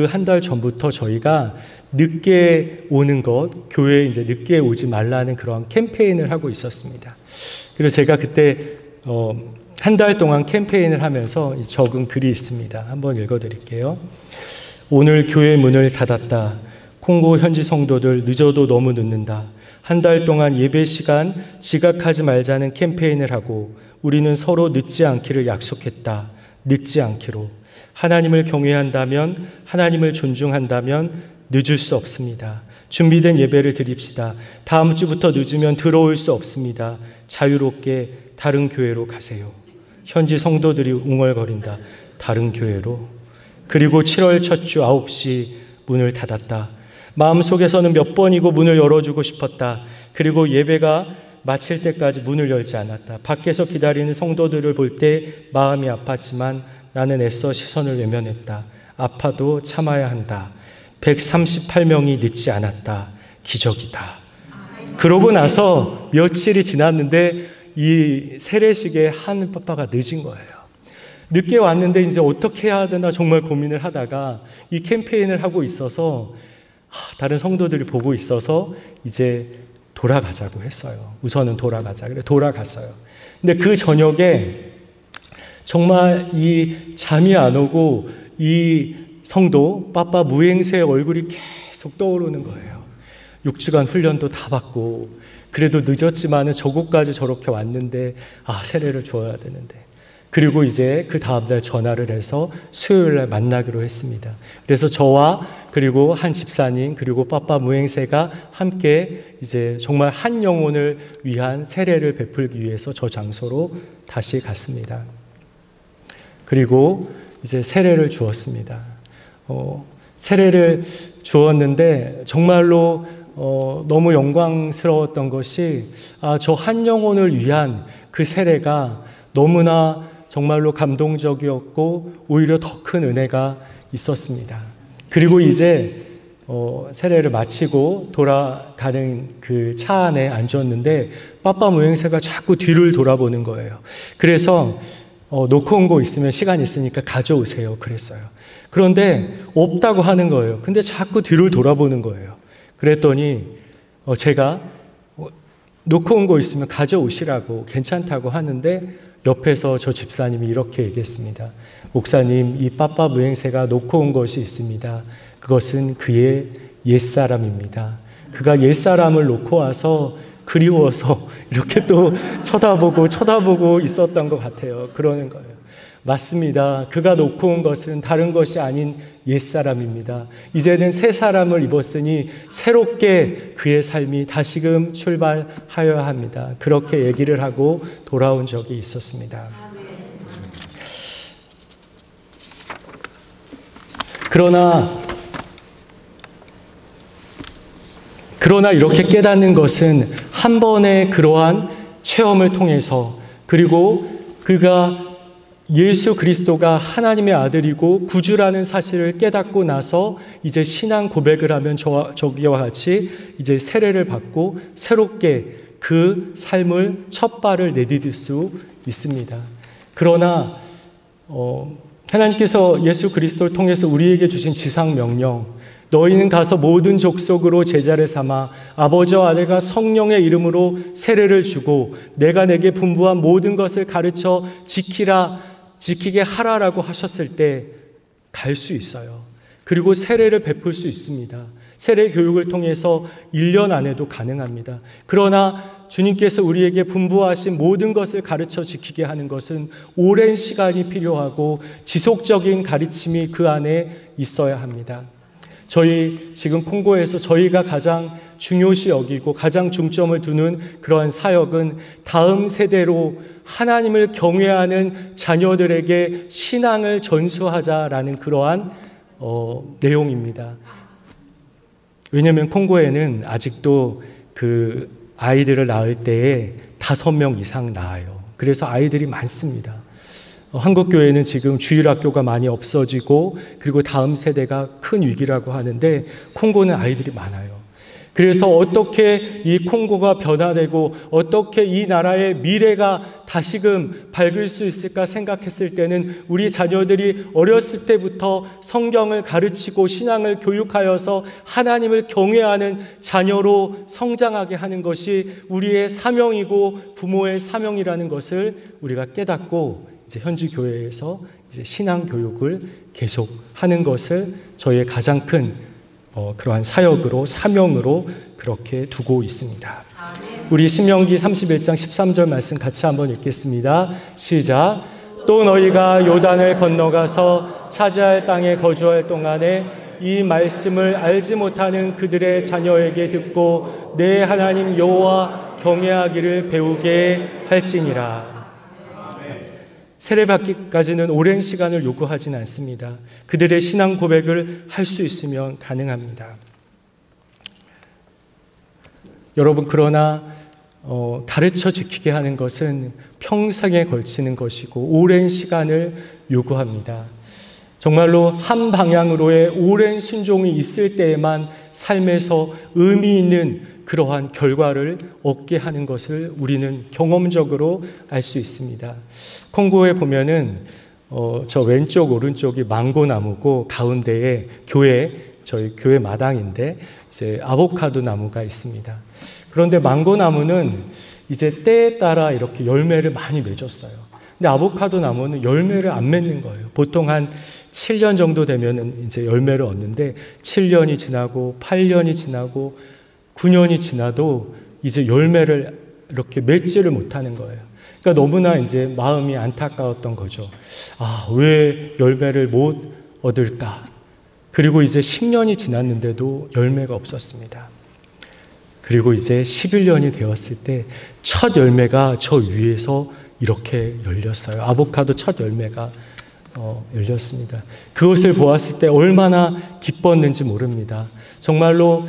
한 달 전부터 저희가 늦게 오는 것, 교회에 이제 늦게 오지 말라는 그런 캠페인을 하고 있었습니다. 그래서 제가 그때 한 달 동안 캠페인을 하면서 적은 글이 있습니다. 한번 읽어드릴게요. 오늘 교회 문을 닫았다. 콩고 현지 성도들 늦어도 너무 늦는다. 한 달 동안 예배 시간 지각하지 말자는 캠페인을 하고 우리는 서로 늦지 않기를 약속했다. 늦지 않기로. 하나님을 경외한다면, 하나님을 존중한다면 늦을 수 없습니다. 준비된 예배를 드립시다. 다음 주부터 늦으면 들어올 수 없습니다. 자유롭게 다른 교회로 가세요. 현지 성도들이 웅얼거린다. 다른 교회로. 그리고 7월 첫 주 9시 문을 닫았다. 마음속에서는 몇 번이고 문을 열어주고 싶었다. 그리고 예배가 마칠 때까지 문을 열지 않았다. 밖에서 기다리는 성도들을 볼 때 마음이 아팠지만 나는 애써 시선을 외면했다. 아파도 참아야 한다. 138명이 늦지 않았다. 기적이다. 그러고 나서 며칠이 지났는데 이 세례식에 한 빠빠가 늦은 거예요. 늦게 왔는데 이제 어떻게 해야 되나 정말 고민을 하다가 이 캠페인을 하고 있어서 다른 성도들이 보고 있어서 이제 돌아가자고 했어요. 우선은 돌아가자. 그래 돌아갔어요. 근데 그 저녁에 정말 이 잠이 안 오고 이 성도 빠빠 무행세 얼굴이 계속 떠오르는 거예요. 6주간 훈련도 다 받고 그래도 늦었지만은 저곳까지 저렇게 왔는데 세례를 주어야 되는데. 그리고 이제 그 다음날 전화를 해서 수요일날 만나기로 했습니다. 그래서 저와 그리고 한 집사님, 그리고 빠빠 무행세가 함께 이제 정말 한 영혼을 위한 세례를 베풀기 위해서 저 장소로 다시 갔습니다. 그리고 이제 세례를 주었습니다. 세례를 주었는데 정말로 너무 영광스러웠던 것이 저 한 영혼을 위한 그 세례가 너무나 정말로 감동적이었고 오히려 더 큰 은혜가 있었습니다. 그리고 이제 세례를 마치고 돌아가는 그 차 안에 앉았는데 빠빠 무행세가 자꾸 뒤를 돌아보는 거예요. 그래서 놓고 온 거 있으면 시간 있으니까 가져오세요 그랬어요. 그런데 없다고 하는 거예요. 근데 자꾸 뒤를 돌아보는 거예요. 그랬더니 제가 놓고 온 거 있으면 가져오시라고 괜찮다고 하는데 옆에서 저 집사님이 이렇게 얘기했습니다. 목사님, 이 빠빠 무행세가 놓고 온 것이 있습니다. 그것은 그의 옛사람입니다. 그가 옛사람을 놓고 와서 그리워서 이렇게 또 쳐다보고 있었던 것 같아요. 그러는 거예요. 맞습니다. 그가 놓고 온 것은 다른 것이 아닌 옛사람입니다. 이제는 새 사람을 입었으니 새롭게 그의 삶이 다시금 출발하여야 합니다. 그렇게 얘기를 하고 돌아온 적이 있었습니다. 그러나 이렇게 깨닫는 것은 한 번의 그러한 체험을 통해서, 그리고 그가 예수 그리스도가 하나님의 아들이고 구주라는 사실을 깨닫고 나서 이제 신앙 고백을 하면 저기와 같이 이제 세례를 받고 새롭게 그 삶을 첫 발을 내디딜 수 있습니다. 그러나 하나님께서 예수 그리스도를 통해서 우리에게 주신 지상 명령, 너희는 가서 모든 족속으로 제자를 삼아 아버지와 아들과 성령의 이름으로 세례를 주고 내가 내게 분부한 모든 것을 가르쳐 지키게 하라라고 하셨을 때 갈 수 있어요. 그리고 세례를 베풀 수 있습니다. 세례 교육을 통해서 1년 안에도 가능합니다. 그러나 주님께서 우리에게 분부하신 모든 것을 가르쳐 지키게 하는 것은 오랜 시간이 필요하고 지속적인 가르침이 그 안에 있어야 합니다. 저희 지금 콩고에서 저희가 가장 중요시 여기고 가장 중점을 두는 그러한 사역은 다음 세대로 하나님을 경외하는 자녀들에게 신앙을 전수하자라는 그러한 내용입니다. 왜냐하면 콩고에는 아직도 그 아이들을 낳을 때에 5명 이상 낳아요. 그래서 아이들이 많습니다. 한국교회는 지금 주일학교가 많이 없어지고 그리고 다음 세대가 큰 위기라고 하는데 콩고는 아이들이 많아요. 그래서 어떻게 이 콩고가 변화되고 어떻게 이 나라의 미래가 다시금 밝을 수 있을까 생각했을 때는 우리 자녀들이 어렸을 때부터 성경을 가르치고 신앙을 교육하여서 하나님을 경외하는 자녀로 성장하게 하는 것이 우리의 사명이고 부모의 사명이라는 것을 우리가 깨닫고 이제 현지 교회에서 이제 신앙 교육을 계속 하는 것을 저희의 가장 큰 그러한 사역으로 사명으로 그렇게 두고 있습니다. 우리 신명기 31장 13절 말씀 같이 한번 읽겠습니다. 시작. 또 너희가 요단을 건너가서 차지할 땅에 거주할 동안에 이 말씀을 알지 못하는 그들의 자녀에게 듣고 내 하나님 여호와 경외하기를 배우게 할지니라. 세례받기까지는 오랜 시간을 요구하진 않습니다. 그들의 신앙 고백을 할 수 있으면 가능합니다. 여러분, 그러나 가르쳐 지키게 하는 것은 평생에 걸치는 것이고 오랜 시간을 요구합니다. 정말로 한 방향으로의 오랜 순종이 있을 때에만 삶에서 의미 있는 그러한 결과를 얻게 하는 것을 우리는 경험적으로 알 수 있습니다. 콩고에 보면은 저 왼쪽 오른쪽이 망고나무고 가운데에 저희 교회 마당인데 이제 아보카도 나무가 있습니다. 그런데 망고나무는 이제 때에 따라 이렇게 열매를 많이 맺었어요. 근데 아보카도 나무는 열매를 안 맺는 거예요. 보통 한 7년 정도 되면은 이제 열매를 얻는데 7년이 지나고 8년이 지나고 9년이 지나도 이제 열매를 이렇게 맺지를 못하는 거예요. 그러니까 너무나 이제 마음이 안타까웠던 거죠. 왜 열매를 못 얻을까? 그리고 이제 10년이 지났는데도 열매가 없었습니다. 그리고 이제 11년이 되었을 때 첫 열매가 저 위에서 이렇게 열렸어요. 아보카도 첫 열매가 열렸습니다. 그것을 보았을 때 얼마나 기뻤는지 모릅니다. 정말로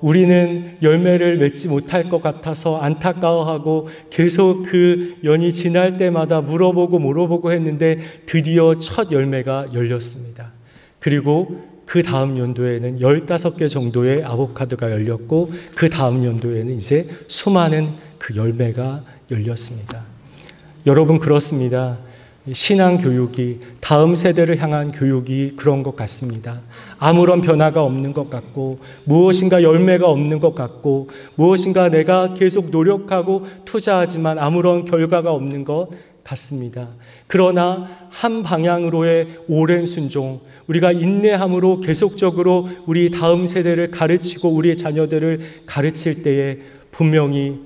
우리는 열매를 맺지 못할 것 같아서 안타까워하고 계속 그 연이 지날 때마다 물어보고 했는데 드디어 첫 열매가 열렸습니다. 그리고 그 다음 연도에는 15개 정도의 아보카도가 열렸고 그 다음 연도에는 이제 수많은 그 열매가 열렸습니다. 여러분, 그렇습니다. 신앙 교육이, 다음 세대를 향한 교육이 그런 것 같습니다. 아무런 변화가 없는 것 같고, 무엇인가 열매가 없는 것 같고, 무엇인가 내가 계속 노력하고 투자하지만 아무런 결과가 없는 것 같습니다. 그러나 한 방향으로의 오랜 순종, 우리가 인내함으로 계속적으로 우리 다음 세대를 가르치고 우리의 자녀들을 가르칠 때에 분명히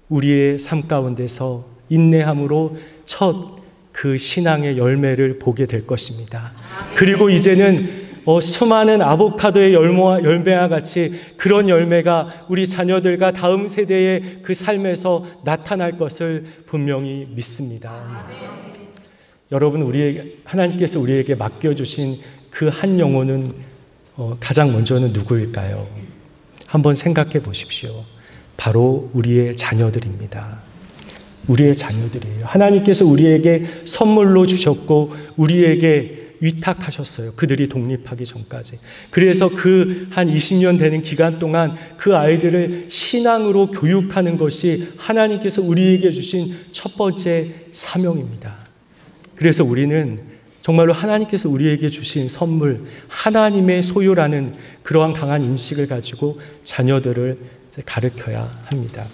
우리의 삶 가운데서 인내함으로 첫 그 신앙의 열매를 보게 될 것입니다. 그리고 이제는 수많은 아보카도의 열매와 같이 그런 열매가 우리 자녀들과 다음 세대의 그 삶에서 나타날 것을 분명히 믿습니다. 여러분, 하나님께서 우리에게 맡겨주신 그 한 영혼은 가장 먼저는 누구일까요? 한번 생각해 보십시오. 바로 우리의 자녀들입니다. 우리의 자녀들이에요. 하나님께서 우리에게 선물로 주셨고 우리에게 위탁하셨어요. 그들이 독립하기 전까지. 그래서 그 한 20년 되는 기간 동안 그 아이들을 신앙으로 교육하는 것이 하나님께서 우리에게 주신 첫 번째 사명입니다. 그래서 우리는 정말로 하나님께서 우리에게 주신 선물, 하나님의 소유라는 그러한 강한 인식을 가지고 자녀들을 가르쳐야 합니다.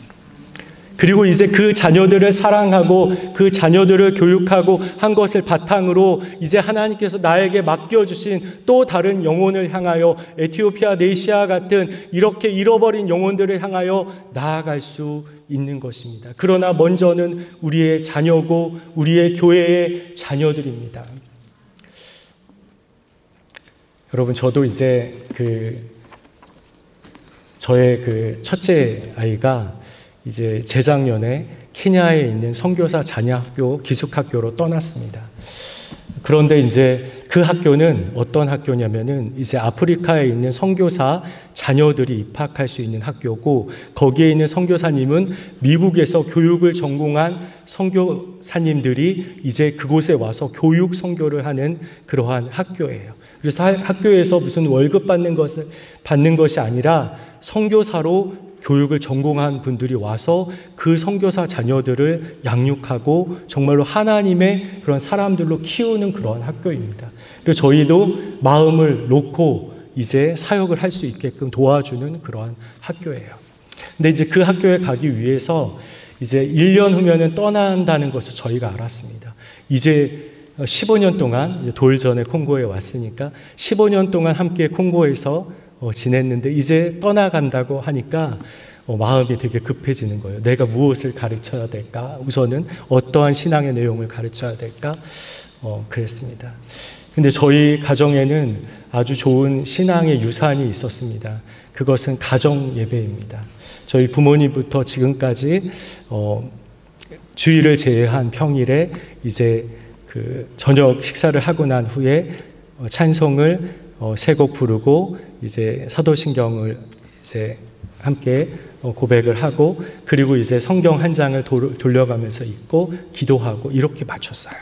그리고 이제 그 자녀들을 사랑하고 그 자녀들을 교육하고 한 것을 바탕으로 이제 하나님께서 나에게 맡겨주신 또 다른 영혼을 향하여 에티오피아 네시아 같은 이렇게 잃어버린 영혼들을 향하여 나아갈 수 있는 것입니다. 그러나 먼저는 우리의 자녀고 우리의 교회의 자녀들입니다. 여러분, 저도 이제 저의 첫째 아이가 이제 재작년에 케냐에 있는 선교사 자녀학교 기숙학교로 떠났습니다. 그런데 이제 그 학교는 어떤 학교냐면은 이제 아프리카에 있는 선교사 자녀들이 입학할 수 있는 학교고, 거기에 있는 선교사님은 미국에서 교육을 전공한 선교사님들이 이제 그곳에 와서 교육 선교를 하는 그러한 학교예요. 그래서 학교에서 무슨 월급 받는 것이 아니라 선교사로 교육을 전공한 분들이 와서 그 선교사 자녀들을 양육하고 정말로 하나님의 그런 사람들로 키우는 그런 학교입니다. 그래서 저희도 마음을 놓고 이제 사역을 할 수 있게끔 도와주는 그러한 학교예요. 근데 이제 그 학교에 가기 위해서 이제 1년 후면은 떠난다는 것을 저희가 알았습니다. 이제 15년 동안 돌 전에 콩고에 왔으니까 15년 동안 함께 콩고에서 지냈는데 이제 떠나간다고 하니까 마음이 되게 급해지는 거예요. 내가 무엇을 가르쳐야 될까? 우선은 어떠한 신앙의 내용을 가르쳐야 될까? 그랬습니다. 근데 저희 가정에는 아주 좋은 신앙의 유산이 있었습니다. 그것은 가정 예배입니다. 저희 부모님부터 지금까지 주일을 제외한 평일에 이제 그 저녁 식사를 하고 난 후에 찬송을 세 곡 부르고 이제 사도신경을 이제 함께 고백을 하고, 그리고 이제 성경 한 장을 돌려가면서 읽고 기도하고 이렇게 마쳤어요.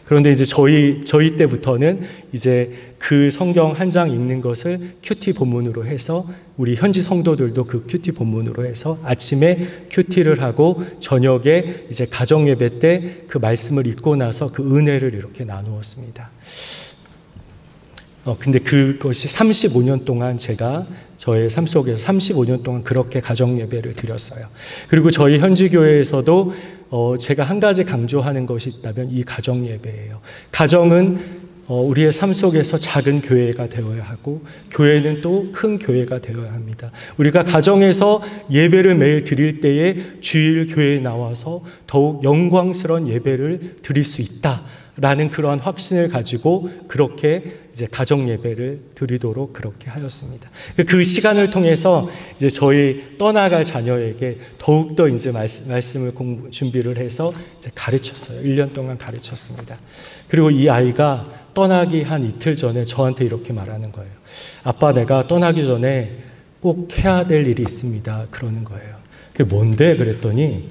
그런데 이제 저희 때부터는 이제 그 성경 한 장 읽는 것을 큐티 본문으로 해서 우리 현지 성도들도 그 큐티 본문으로 해서 아침에 큐티를 하고 저녁에 이제 가정 예배 때 그 말씀을 읽고 나서 그 은혜를 이렇게 나누었습니다. 근데 그것이 35년 동안 제가 저의 삶 속에서 35년 동안 그렇게 가정 예배를 드렸어요. 그리고 저희 현지 교회에서도 제가 한 가지 강조하는 것이 있다면 이 가정 예배예요. 가정은 우리의 삶 속에서 작은 교회가 되어야 하고 교회는 또 큰 교회가 되어야 합니다. 우리가 가정에서 예배를 매일 드릴 때에 주일 교회에 나와서 더욱 영광스러운 예배를 드릴 수 있다 라는 그러한 확신을 가지고 그렇게 이제 가정 예배를 드리도록 그렇게 하였습니다. 그 시간을 통해서 이제 저희 떠나갈 자녀에게 더욱더 이제 말씀을 준비를 해서 이제 가르쳤어요. 1년 동안 가르쳤습니다. 그리고 이 아이가 떠나기 한 이틀 전에 저한테 이렇게 말하는 거예요. 아빠, 내가 떠나기 전에 꼭 해야 될 일이 있습니다. 그러는 거예요. 그게 뭔데? 그랬더니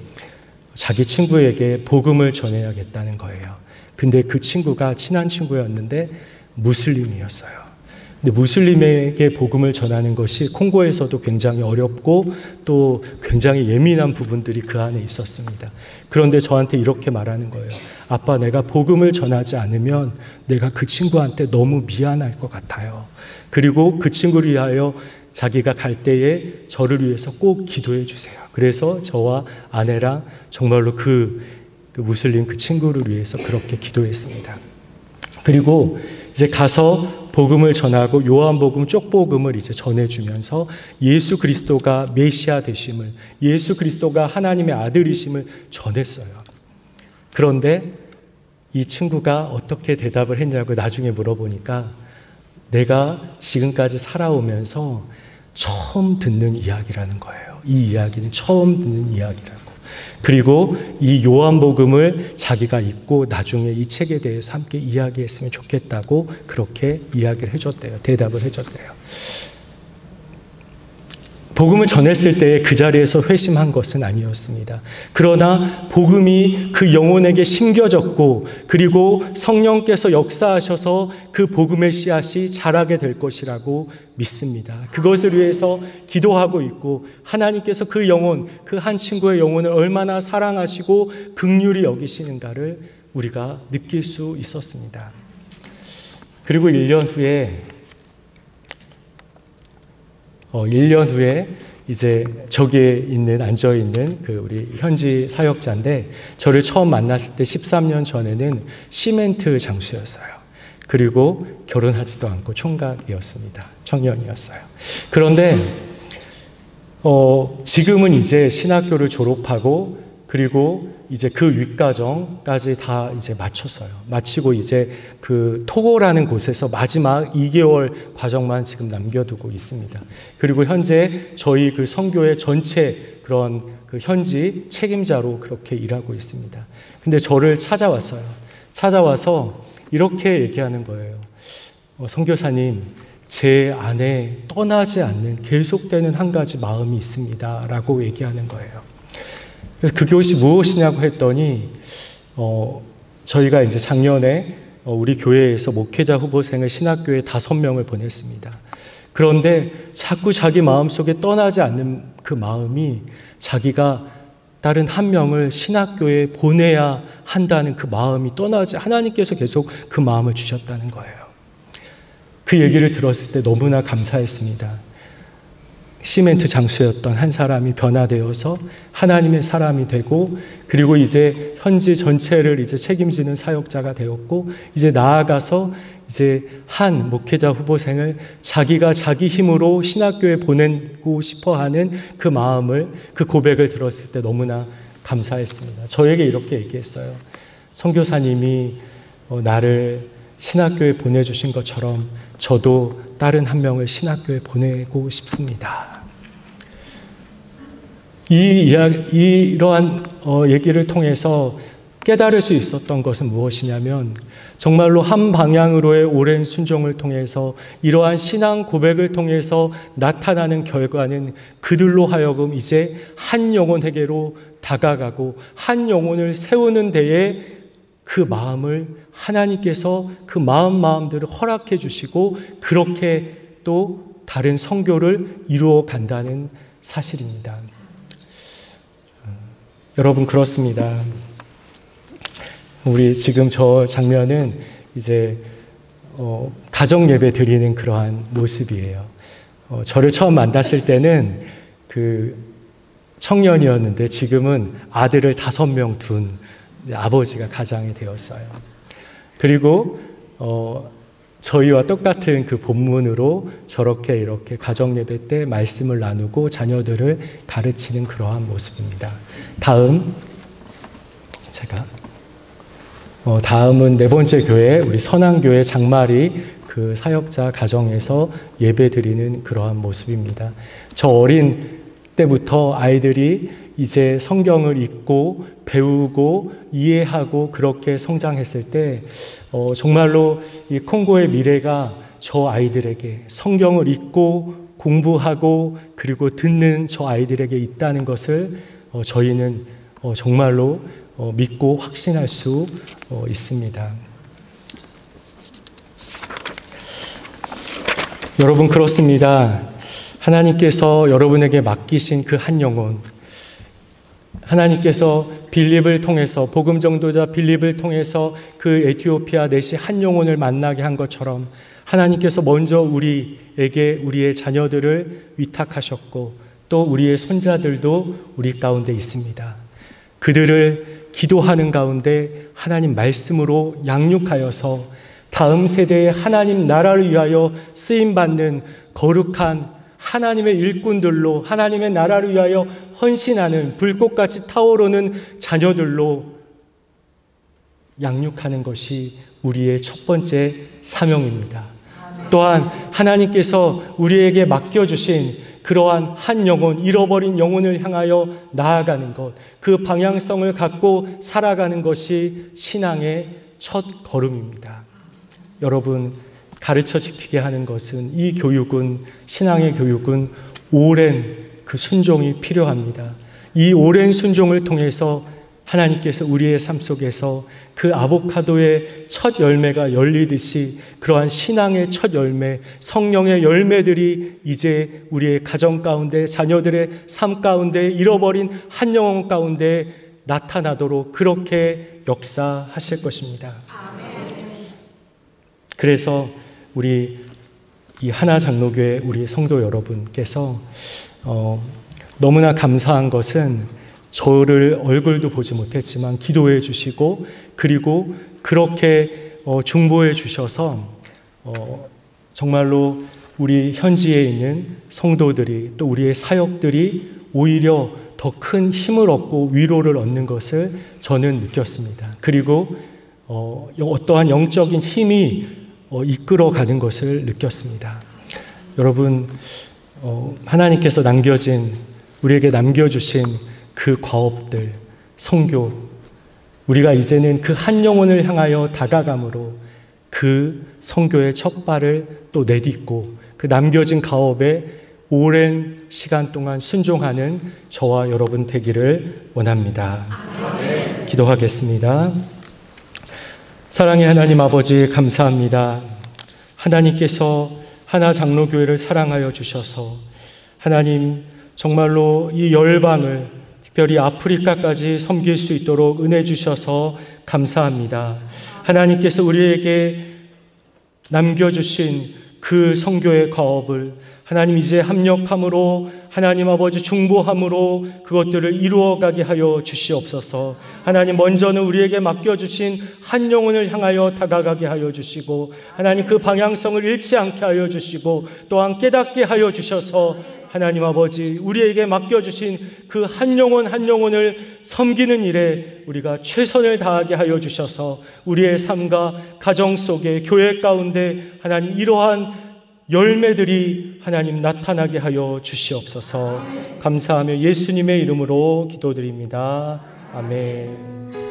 자기 친구에게 복음을 전해야겠다는 거예요. 근데 그 친구가 친한 친구였는데 무슬림이었어요. 근데 무슬림에게 복음을 전하는 것이 콩고에서도 굉장히 어렵고 또 굉장히 예민한 부분들이 그 안에 있었습니다. 그런데 저한테 이렇게 말하는 거예요. 아빠, 내가 복음을 전하지 않으면 내가 그 친구한테 너무 미안할 것 같아요. 그리고 그 친구를 위하여 자기가 갈 때에 저를 위해서 꼭 기도해 주세요. 그래서 저와 아내랑 정말로 그 무슬림 그 친구를 위해서 그렇게 기도했습니다. 그리고 이제 가서 복음을 전하고 요한복음 쪽복음을 이제 전해주면서 예수 그리스도가 메시아 되심을, 예수 그리스도가 하나님의 아들이심을 전했어요. 그런데 이 친구가 어떻게 대답을 했냐고 나중에 물어보니까 내가 지금까지 살아오면서 처음 듣는 이야기라는 거예요. 이 이야기는 처음 듣는 이야기라고. 그리고 이 요한복음을 자기가 읽고 나중에 이 책에 대해서 함께 이야기했으면 좋겠다고 그렇게 이야기를 해줬대요. 대답을 해줬대요. 복음을 전했을 때 그 자리에서 회심한 것은 아니었습니다. 그러나 복음이 그 영혼에게 심겨졌고 그리고 성령께서 역사하셔서 그 복음의 씨앗이 자라게 될 것이라고 믿습니다. 그것을 위해서 기도하고 있고 하나님께서 그 영혼, 그 한 친구의 영혼을 얼마나 사랑하시고 긍휼히 여기시는가를 우리가 느낄 수 있었습니다. 그리고 1년 후에 이제 저기에 앉아 있는 그 우리 현지 사역자인데 저를 처음 만났을 때 13년 전에는 시멘트 장수였어요. 그리고 결혼하지도 않고 총각이었습니다. 청년이었어요. 그런데 지금은 이제 신학교를 졸업하고 그리고 이제 그 윗과정까지 다 이제 마쳤어요. 마치고 이제 그 토고라는 곳에서 마지막 2개월 과정만 지금 남겨두고 있습니다. 그리고 현재 저희 그 선교의 전체 그런 그 현지 책임자로 그렇게 일하고 있습니다. 근데 저를 찾아왔어요. 찾아와서 이렇게 얘기하는 거예요. 선교사님, 제 안에 떠나지 않는 계속되는 한 가지 마음이 있습니다. 라고 얘기하는 거예요. 그래서 그것이 무엇이냐고 했더니 저희가 이제 작년에 우리 교회에서 목회자 후보생을 신학교에 5명을 보냈습니다. 그런데 자꾸 자기 마음속에 떠나지 않는 그 마음이 자기가 다른 한 명을 신학교에 보내야 한다는 그 마음이 떠나지 하나님께서 계속 그 마음을 주셨다는 거예요. 그 얘기를 들었을 때 너무나 감사했습니다. 시멘트 장수였던 한 사람이 변화되어서 하나님의 사람이 되고 그리고 이제 현지 전체를 이제 책임지는 사역자가 되었고 이제 나아가서 이제 한 목회자 후보생을 자기가 자기 힘으로 신학교에 보내고 싶어하는 그 마음을 그 고백을 들었을 때 너무나 감사했습니다. 저에게 이렇게 얘기했어요. 선교사님이 나를 신학교에 보내주신 것처럼 저도 다른 한 명을 신학교에 보내고 싶습니다. 이러한 얘기를 통해서 깨달을 수 있었던 것은 무엇이냐면 정말로 한 방향으로의 오랜 순종을 통해서 이러한 신앙 고백을 통해서 나타나는 결과는 그들로 하여금 이제 한 영혼에게로 다가가고 한 영혼을 세우는 데에 그 마음을 하나님께서 그 마음들을 허락해 주시고 그렇게 또 다른 선교를 이루어 간다는 사실입니다. 여러분 그렇습니다. 우리 지금 저 장면은 이제 가정 예배 드리는 그러한 모습이에요. 저를 처음 만났을 때는 그 청년이었는데 지금은 아들을 5명 둔 아버지가 가장이 되었어요. 그리고 저희와 똑같은 그 본문으로 저렇게 이렇게 가정 예배 때 말씀을 나누고 자녀들을 가르치는 그러한 모습입니다. 다음 제가 다음은 네 번째 교회, 우리 선안교회 장마리 그 사역자 가정에서 예배 드리는 그러한 모습입니다. 저 어린 때부터 아이들이 이제 성경을 읽고 배우고 이해하고 그렇게 성장했을 때 정말로 이 콩고의 미래가 저 아이들에게 성경을 읽고 공부하고 그리고 듣는 저 아이들에게 있다는 것을 저희는 정말로 믿고 확신할 수 있습니다. 여러분, 그렇습니다. 하나님께서 여러분에게 맡기신 그 한 영혼, 하나님께서 빌립을 통해서, 복음 전도자 빌립을 통해서 그 에티오피아 내시 한 영혼을 만나게 한 것처럼 하나님께서 먼저 우리에게 우리의 자녀들을 위탁하셨고 또 우리의 손자들도 우리 가운데 있습니다. 그들을 기도하는 가운데 하나님 말씀으로 양육하여서 다음 세대의 하나님 나라를 위하여 쓰임받는 거룩한 하나님의 일꾼들로 하나님의 나라를 위하여 헌신하는 불꽃같이 타오르는 자녀들로 양육하는 것이 우리의 첫 번째 사명입니다. 또한 하나님께서 우리에게 맡겨주신 그러한 한 영혼, 잃어버린 영혼을 향하여 나아가는 것, 그 방향성을 갖고 살아가는 것이 신앙의 첫 걸음입니다. 여러분, 가르쳐 지키게 하는 것은, 이 교육은, 신앙의 교육은 오랜 그 순종이 필요합니다. 이 오랜 순종을 통해서 하나님께서 우리의 삶 속에서 그 아보카도의 첫 열매가 열리듯이 그러한 신앙의 첫 열매, 성령의 열매들이 이제 우리의 가정 가운데, 자녀들의 삶 가운데, 잃어버린 한 영혼 가운데 나타나도록 그렇게 역사하실 것입니다. 그래서 우리 이 하나 장로교회 우리 성도 여러분께서 너무나 감사한 것은 저를 얼굴도 보지 못했지만 기도해 주시고 그리고 그렇게 중보해 주셔서 정말로 우리 현지에 있는 성도들이 또 우리의 사역들이 오히려 더 큰 힘을 얻고 위로를 얻는 것을 저는 느꼈습니다. 그리고 어떠한 영적인 힘이 이끌어가는 것을 느꼈습니다. 여러분, 하나님께서 우리에게 남겨주신 그 과업들, 선교, 우리가 이제는 그 한 영혼을 향하여 다가감으로 그 선교의 첫 발을 또 내딛고 그 남겨진 가업에 오랜 시간 동안 순종하는 저와 여러분 되기를 원합니다. 기도하겠습니다. 사랑의 하나님 아버지, 감사합니다. 하나님께서 하나 장로교회를 사랑하여 주셔서 하나님 정말로 이 열방을 특별히 아프리카까지 섬길 수 있도록 은혜 주셔서 감사합니다. 하나님께서 우리에게 남겨주신 그 선교의 과업을 하나님 이제 합력함으로 하나님 아버지 중보함으로 그것들을 이루어가게 하여 주시옵소서. 하나님 먼저는 우리에게 맡겨주신 한 영혼을 향하여 다가가게 하여 주시고 하나님 그 방향성을 잃지 않게 하여 주시고 또한 깨닫게 하여 주셔서 하나님 아버지 우리에게 맡겨주신 그 한 영혼 한 영혼을 섬기는 일에 우리가 최선을 다하게 하여 주셔서 우리의 삶과 가정 속에 교회 가운데 하나님 이러한 열매들이 하나님 나타나게 하여 주시옵소서. 감사하며 예수님의 이름으로 기도드립니다. 아멘.